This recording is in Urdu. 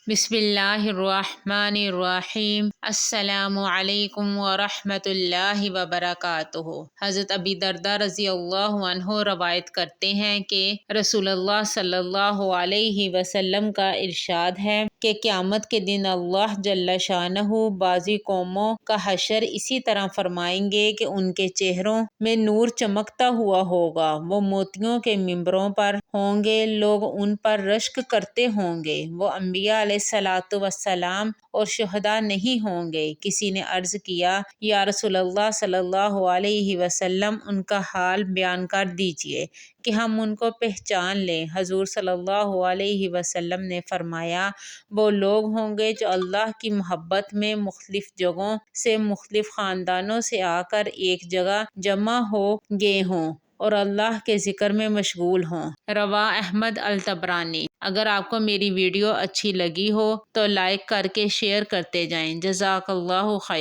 بسم اللہ الرحمن الرحیم۔ السلام علیکم ورحمۃ اللہ وبرکاتہ۔ حضرت ابی درداء رضی اللہ عنہ روایت کرتے ہیں کہ رسول اللہ صلی اللہ علیہ وسلم کا ارشاد ہے کہ قیامت کے دن اللہ جل شانہ بعضی قوموں کا حشر اسی طرح فرمائیں گے کہ ان کے چہروں میں نور چمکتا ہوا ہوگا، وہ موتیوں کے ممبروں پر ہوں گے، لوگ ان پر رشک کرتے ہوں گے، وہ انبیاء علیہ الصلاۃ والسلام اور شہداء نہیں ہوں گے۔ کسی نے عرض کیا، یا رسول اللہ صلی اللہ علیہ وسلم، ان کا حال بیان کر دیجئے کہ ہم ان کو پہچان لیں۔ حضور صلی اللہ علیہ وسلم نے فرمایا، وہ لوگ ہوں گے جو اللہ کی محبت میں مختلف جگہوں سے، مختلف خاندانوں سے آ کر ایک جگہ جمع ہو گئے ہوں اور اللہ کے ذکر میں مشغول ہوں۔ رواہ احمد الطبرانی۔ اگر آپ کو میری ویڈیو اچھی لگی ہو تو لائک کر کے شیئر کرتے جائیں۔ جزاک اللہ خیر۔